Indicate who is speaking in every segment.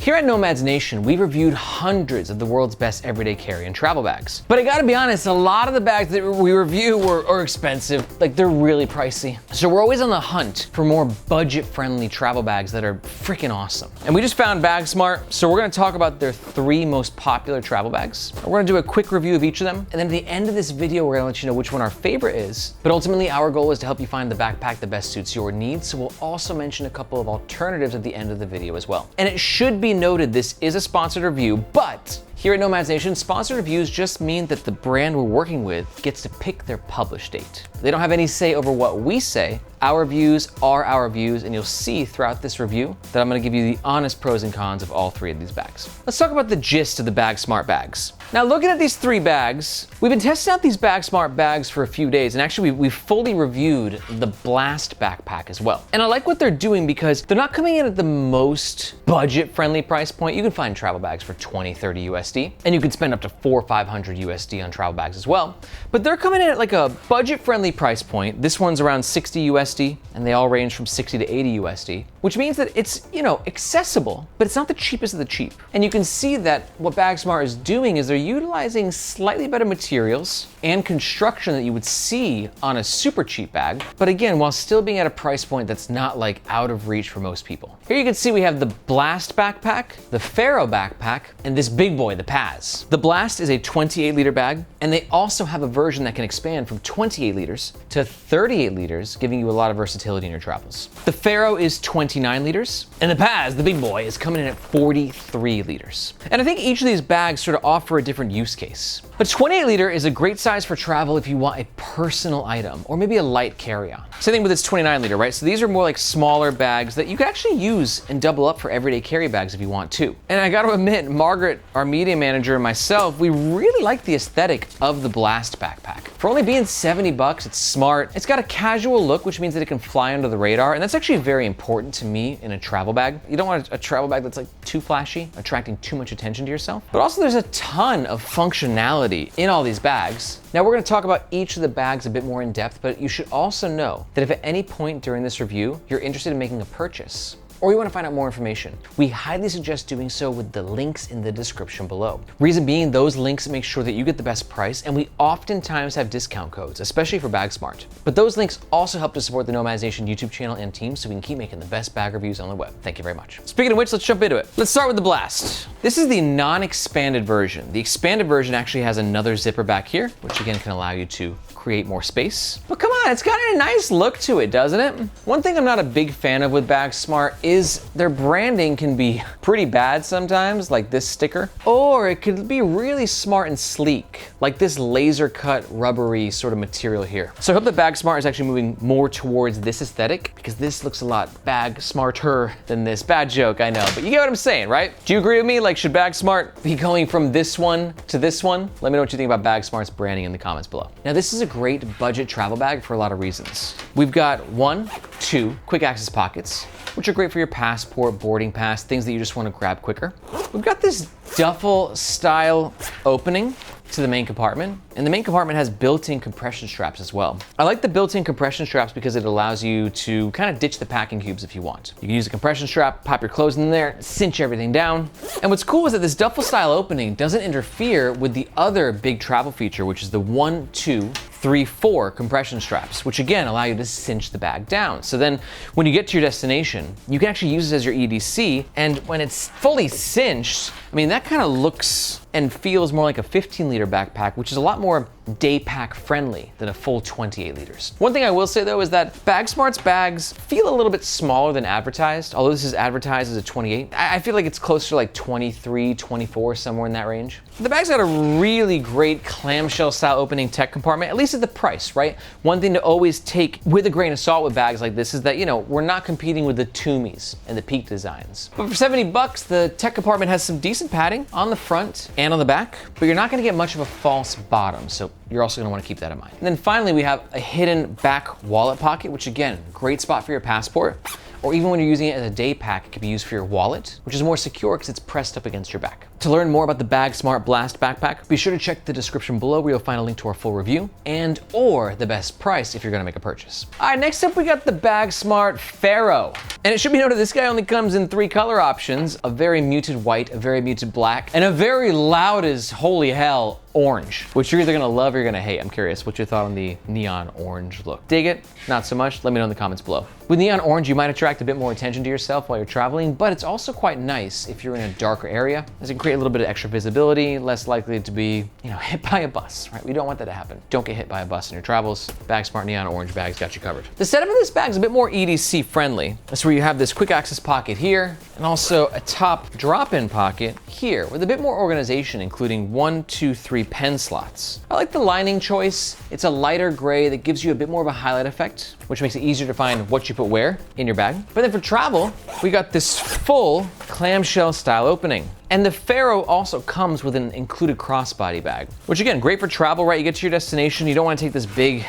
Speaker 1: Here at Nomads Nation, we've reviewed hundreds of the world's best everyday carry and travel bags. But I gotta be honest, a lot of the bags that we review are expensive. Like, they're really pricey. So we're always on the hunt for more budget-friendly travel bags that are freaking awesome. And we just found BagSmart, so we're gonna talk about their 3 most popular travel bags. We're gonna do a quick review of each of them, and then at the end of this video, we're gonna let you know which one our favorite is. But ultimately, our goal is to help you find the backpack that best suits your needs, so we'll also mention a couple of alternatives at the end of the video as well. And it should be noted, this is a sponsored review, but here at Nomads Nation, sponsored reviews just mean that the brand we're working with gets to pick their publish date. They don't have any say over what we say. Our views are our views, and you'll see throughout this review that I'm gonna give you the honest pros and cons of all 3 of these bags. Let's talk about the gist of the BagSmart bags. Now, looking at these 3 bags, we've been testing out these BagSmart bags for a few days, and actually we've fully reviewed the Blast backpack as well. And I like what they're doing because they're not coming in at the most budget-friendly price point. You can find travel bags for 20, 30 USD, and you can spend up to 400 or 500 USD on travel bags as well. But they're coming in at like a budget-friendly price point. This one's around 60 USD, and they all range from 60 to 80 USD, which means that it's, accessible, but it's not the cheapest of the cheap. And you can see that what BagSmart is doing is they're utilizing slightly better materials and construction that you would see on a super cheap bag, but again, while still being at a price point that's not like out of reach for most people. Here you can see we have the Blast backpack, the Faro backpack, and this big boy, the Paz. The Blast is a 28-liter bag, and they also have a version that can expand from 28 liters to 38 liters, giving you a lot of versatility in your travels. The Faro is 29 liters, and the Paz, the big boy, is coming in at 43 liters. And I think each of these bags sort of offer a different use case. But 28 liter is a great size for travel if you want a personal item or maybe a light carry-on. Same thing with its 29 liter, right? So these are more like smaller bags that you can actually use and double up for everyday carry bags if you want to. And I gotta admit, Margaret, our media manager, and myself, we really like the aesthetic of the Blast backpack. For only being 70 bucks, it's smart. It's got a casual look, which means that it can fly under the radar. And that's actually very important to me in a travel bag. You don't want a travel bag that's like too flashy, attracting too much attention to yourself. But also there's a ton of functionality in all these bags. Now we're gonna talk about each of the bags a bit more in depth, but you should also know that if at any point during this review, you're interested in making a purchase, or you want to find out more information, we highly suggest doing so with the links in the description below. Reason being, those links make sure that you get the best price, and we oftentimes have discount codes, especially for BagSmart. But those links also help to support the Nomads Nation YouTube channel and team so we can keep making the best bag reviews on the web. Thank you very much. Speaking of which, let's jump into it. Let's start with the Blast. This is the non-expanded version. The expanded version actually has another zipper back here, which again can allow you to create more space. But come on, it's got a nice look to it, doesn't it? One thing I'm not a big fan of with BagSmart is their branding can be pretty bad sometimes, like this sticker, or it could be really smart and sleek, like this laser cut rubbery sort of material here. So I hope that BagSmart is actually moving more towards this aesthetic, because this looks a lot bag-smarter than this. Bad joke, I know, but you get what I'm saying, right? Do you agree with me? Like, should BagSmart be going from this one to this one? Let me know what you think about BagSmart's branding in the comments below. Now, this is a great budget travel bag for a lot of reasons. We've got 1, 2 quick access pockets, which are great for your passport, boarding pass, things that you just want to grab quicker. We've got this duffel style opening to the main compartment, and the main compartment has built-in compression straps as well. I like the built-in compression straps because it allows you to kind of ditch the packing cubes if you want. You can use a compression strap, pop your clothes in there, cinch everything down. And what's cool is that this duffel style opening doesn't interfere with the other big travel feature, which is the 1, 2, 3, 4 compression straps, which again allow you to cinch the bag down. So then when you get to your destination, you can actually use it as your EDC, and when it's fully cinched, I mean, that kind of looks and feels more like a 15-liter backpack, which is a lot more day pack friendly than a full 28 liters. One thing I will say though is that BagSmart's bags feel a little bit smaller than advertised. Although this is advertised as a 28, I feel like it's closer to like 23, 24, somewhere in that range. The bag's got a really great clamshell style opening tech compartment, at least at the price, right? One thing to always take with a grain of salt with bags like this is that, we're not competing with the Tumis and the Peak designs. But for 70 bucks, the tech compartment has some decent padding on the front and on the back, but you're not gonna get much of a false bottom, so you're also gonna wanna keep that in mind. And then finally, we have a hidden back wallet pocket, which again, great spot for your passport. or even when you're using it as a day pack, it can be used for your wallet, which is more secure because it's pressed up against your back. To learn more about the BagSmart Blast backpack, be sure to check the description below where you'll find a link to our full review and or the best price if you're gonna make a purchase. All right, next up we got the BagSmart Faro. And it should be noted this guy only comes in 3 color options, a very muted white, a very muted black, and a very loud as holy hell orange, which you're either gonna love or you're gonna hate. I'm curious, what's your thought on the neon orange look? Dig it? Not so much? Let me know in the comments below. With neon orange, you might attract a bit more attention to yourself while you're traveling, but it's also quite nice if you're in a darker area, as it can create a little bit of extra visibility, less likely to be, hit by a bus, right? We don't want that to happen. Don't get hit by a bus in your travels. BagSmart neon orange bags got you covered. The setup of this bag is a bit more EDC friendly. That's where you have this quick access pocket here, and also a top drop-in pocket here with a bit more organization, including 1, 2, 3 pen slots. I like the lining choice. It's a lighter gray that gives you a bit more of a highlight effect, which makes it easier to find what you put where in your bag. But then for travel, we got this full clamshell style opening. And the Faro also comes with an included crossbody bag, which again, great for travel, right? You get to your destination, you don't want to take this big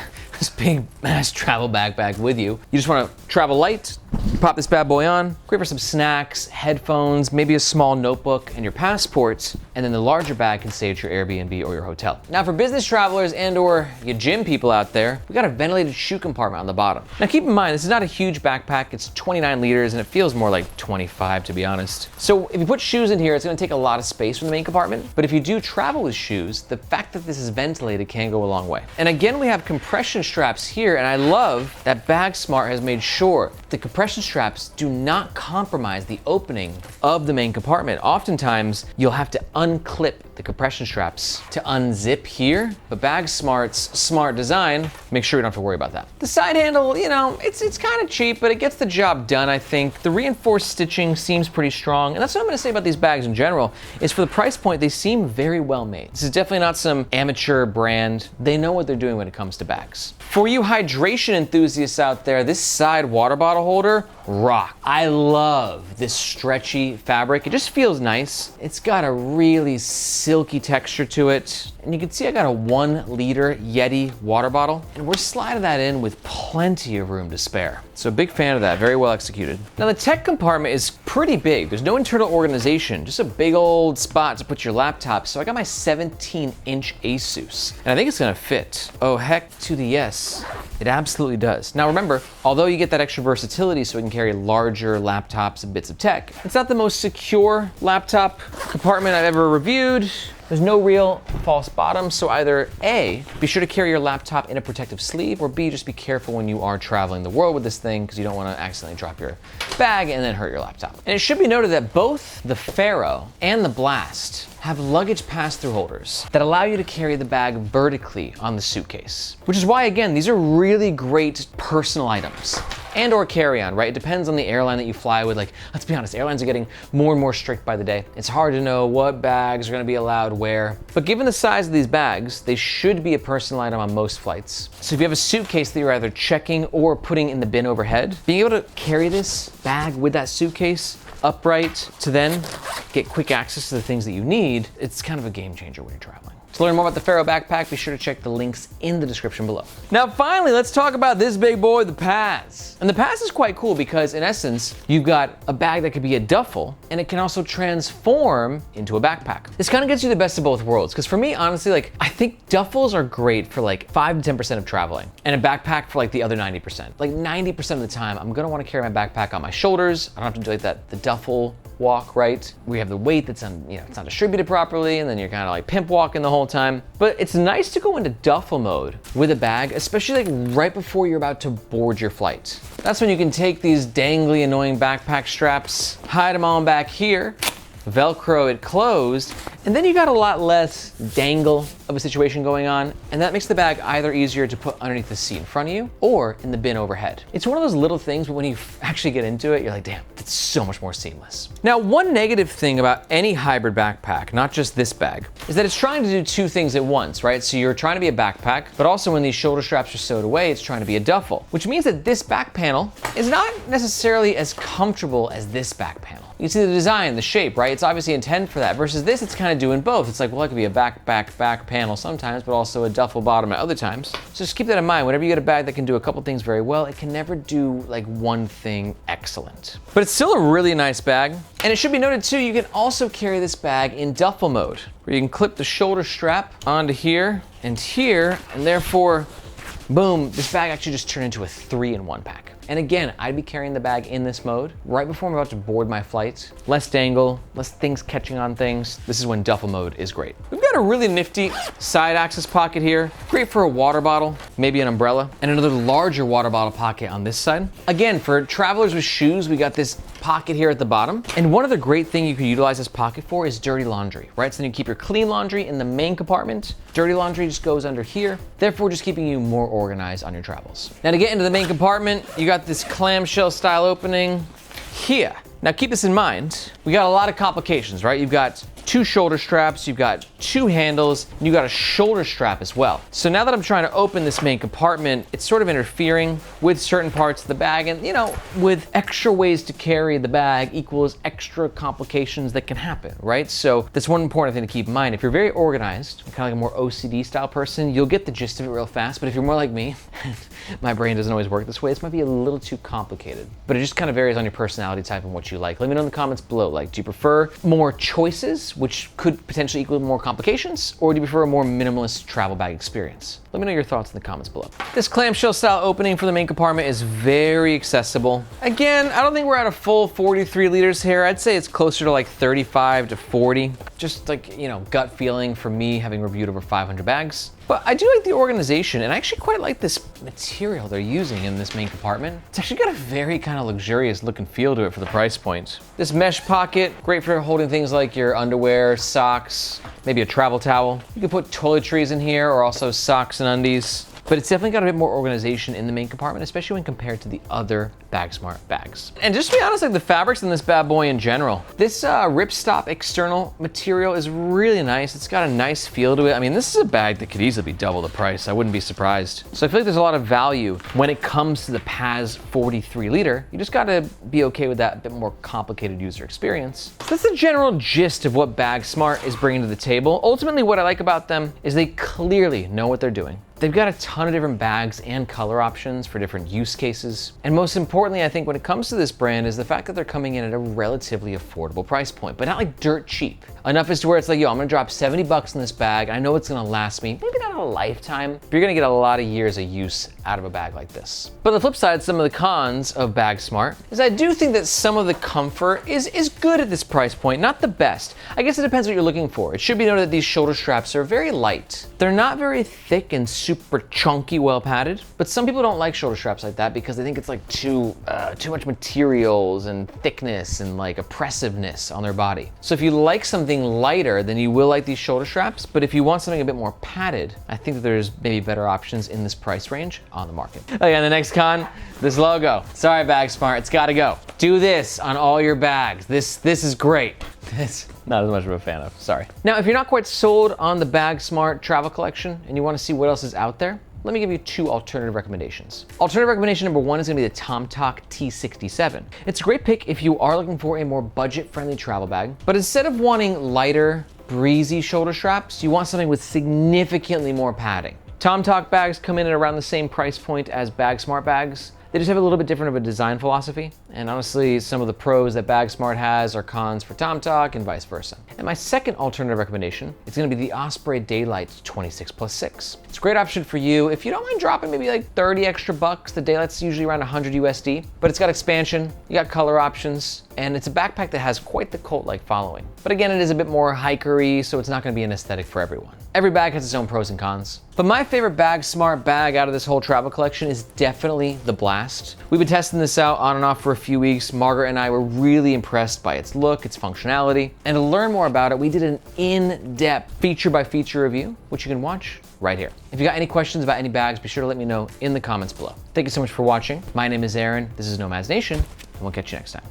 Speaker 1: ass travel backpack with you. You just want to travel light, pop this bad boy on, great for some snacks, headphones, maybe a small notebook and your passport, and then the larger bag can stay at your Airbnb or your hotel. Now for business travelers and or you gym people out there, we got a ventilated shoe compartment on the bottom. Now keep in mind, this is not a huge backpack, it's 29 liters and it feels more like 25 to be honest. So if you put shoes in here, it's gonna take a lot of space from the main compartment, but if you do travel with shoes, the fact that this is ventilated can go a long way. And again, we have compression straps here, and I love that BagSmart has made sure the compression straps do not compromise the opening of the main compartment. Oftentimes, you'll have to unclip the compression straps to unzip here, but BagSmart's smart design makes sure you don't have to worry about that. The side handle, it's kind of cheap, but it gets the job done, I think. The reinforced stitching seems pretty strong, and that's what I'm gonna say about these bags in general, is for the price point, they seem very well made. This is definitely not some amateur brand. They know what they're doing when it comes to bags. For you hydration enthusiasts out there, this side water bottle holder, rock. I love this stretchy fabric. It just feels nice. It's got a really silky texture to it. And you can see I got a 1 liter Yeti water bottle, and we're sliding that in with plenty of room to spare. So a big fan of that, very well executed. Now the tech compartment is pretty big. There's no internal organization, just a big old spot to put your laptop. So I got my 17-inch Asus, and I think it's gonna fit. Oh heck to the yes, it absolutely does. Now remember, although you get that extra versatility so it can carry larger laptops and bits of tech, it's not the most secure laptop compartment I've ever reviewed. There's no real false bottoms, so either A, be sure to carry your laptop in a protective sleeve, or B, just be careful when you are traveling the world with this thing because you don't want to accidentally drop your bag and then hurt your laptop. And it should be noted that both the Faro and the Blast have luggage pass-through holders that allow you to carry the bag vertically on the suitcase, which is why, again, these are really great personal items. And or carry-on, right? It depends on the airline that you fly with. Like, let's be honest, airlines are getting more and more strict by the day. It's hard to know what bags are gonna be allowed where. But given the size of these bags, they should be a personal item on most flights. So if you have a suitcase that you're either checking or putting in the bin overhead, being able to carry this bag with that suitcase upright to then get quick access to the things that you need, it's kind of a game changer when you're traveling. To learn more about the Faro backpack, be sure to check the links in the description below. Now finally, let's talk about this big boy, the Paz. And the Paz is quite cool because in essence, you've got a bag that could be a duffel and it can also transform into a backpack. This kind of gets you the best of both worlds, because for me, honestly, I think duffels are great for 5 to 10% of traveling and a backpack for the other 90%. 90% of the time, I'm gonna wanna carry my backpack on my shoulders. I don't have to do the duffel walk, right? We have the weight that's it's not distributed properly, and then you're kind of pimp walking the whole time. But it's nice to go into duffel mode with a bag, especially right before you're about to board your flight. That's when you can take these dangly, annoying backpack straps, hide them on back here, Velcro it closed, and then you got a lot less dangle of a situation going on, and that makes the bag either easier to put underneath the seat in front of you or in the bin overhead. It's one of those little things, but when you actually get into it, you're like, damn, it's so much more seamless. Now, one negative thing about any hybrid backpack, not just this bag, is that it's trying to do 2 things at once, right? So you're trying to be a backpack, but also when these shoulder straps are sewed away, it's trying to be a duffel, which means that this back panel is not necessarily as comfortable as this back panel. You see the design, the shape, right? It's obviously intended for that, versus this, it's kind of doing both. It's well, it could be a back panel sometimes, but also a duffel bottom at other times. So just keep that in mind. Whenever you get a bag that can do a couple things very well, it can never do like one thing excellent. But it's still a really nice bag. And it should be noted too, you can also carry this bag in duffel mode, where you can clip the shoulder strap onto here, and therefore, boom, this bag actually just turned into a 3-in-1 pack. And again, I'd be carrying the bag in this mode right before I'm about to board my flight. Less dangle, less things catching on things. This is when duffel mode is great. We've got a really nifty side access pocket here. Great for a water bottle, maybe an umbrella, and another larger water bottle pocket on this side. Again, for travelers with shoes, we got this pocket here at the bottom. And one other great thing you could utilize this pocket for is dirty laundry, right? So then you keep your clean laundry in the main compartment. Dirty laundry just goes under here, therefore just keeping you more organized on your travels. Now to get into the main compartment, you got this clamshell style opening here. Now keep this in mind, we got a lot of complications, right? You've got 2 shoulder straps, you've got 2 handles, and you got a shoulder strap as well. So now that I'm trying to open this main compartment, it's sort of interfering with certain parts of the bag, and with extra ways to carry the bag equals extra complications that can happen, right? So that's one important thing to keep in mind. If you're very organized, kind of like a more OCD style person, you'll get the gist of it real fast, but if you're more like me, my brain doesn't always work this way, this might be a little too complicated. But it just kind of varies on your personality type and what you like. Let me know in the comments below, like, do you prefer more choices, which could potentially equal more complications, or do you prefer a more minimalist travel bag experience? Let me know your thoughts in the comments below. This clamshell style opening for the main compartment is very accessible. Again, I don't think we're at a full 43 liters here. I'd say it's closer to like 35 to 40. Just like, gut feeling for me, having reviewed over 500 bags. But I do like the organization, and I actually quite like this material they're using in this main compartment. It's actually got a very kind of luxurious look and feel to it for the price point. This mesh pocket, great for holding things like your underwear, socks, maybe a travel towel. You can put toiletries in here, or also socks and undies. But it's definitely got a bit more organization in the main compartment, especially when compared to the other BagSmart bags. And just to be honest, like the fabrics in this bad boy in general, this ripstop external material is really nice. It's got a nice feel to it. I mean, this is a bag that could easily be double the price. I wouldn't be surprised. So I feel like there's a lot of value when it comes to the Paz 43 liter. You just gotta be okay with that bit more complicated user experience. So that's the general gist of what BagSmart is bringing to the table. Ultimately, what I like about them is they clearly know what they're doing. They've got a ton of different bags and color options for different use cases. And most importantly, I think when it comes to this brand is the fact that they're coming in at a relatively affordable price point, but not like dirt cheap. Enough as to where it's like, yo, I'm gonna drop 70 bucks in this bag. I know it's gonna last me, maybe not a lifetime, but you're gonna get a lot of years of use out of a bag like this. But on the flip side, some of the cons of BagSmart is I do think that some of the comfort is good at this price point, not the best. I guess it depends what you're looking for. It should be noted that these shoulder straps are very light. They're not very thick and super chunky, well padded, but some people don't like shoulder straps like that because they think it's like too much materials and thickness and like oppressiveness on their body. So if you like something lighter, then you will like these shoulder straps, but if you want something a bit more padded, I think that there's maybe better options in this price range on the market. Okay, and the next con, this logo. Sorry, BagSmart, it's gotta go. Do this on all your bags. This is great. This, not as much of a fan of, sorry. Now, if you're not quite sold on the BagSmart travel collection and you wanna see what else is out there, let me give you 2 alternative recommendations. Alternative recommendation number 1 is gonna be the Tomtoc T67. It's a great pick if you are looking for a more budget-friendly travel bag, but instead of wanting lighter, breezy shoulder straps, you want something with significantly more padding. Tomtoc bags come in at around the same price point as BagSmart bags. They just have a little bit different of a design philosophy. And honestly, some of the pros that BagSmart has are cons for Tomtoc and vice versa. And my second alternative recommendation is gonna be the Osprey Daylight 26+6. It's a great option for you if you don't mind dropping maybe like 30 extra bucks. The Daylight's usually around 100 USD, but it's got expansion, you got color options, and it's a backpack that has quite the cult-like following. But again, it is a bit more hikery, so it's not gonna be an aesthetic for everyone. Every bag has its own pros and cons. But my favorite BagSmart bag out of this whole travel collection is definitely the Blast. We've been testing this out on and off for a few weeks. Margaret and I were really impressed by its look, its functionality. And to learn more about it, we did an in-depth feature-by-feature review, which you can watch right here. If you got any questions about any bags, be sure to let me know in the comments below. Thank you so much for watching. My name is Aaron, this is Nomads Nation, and we'll catch you next time.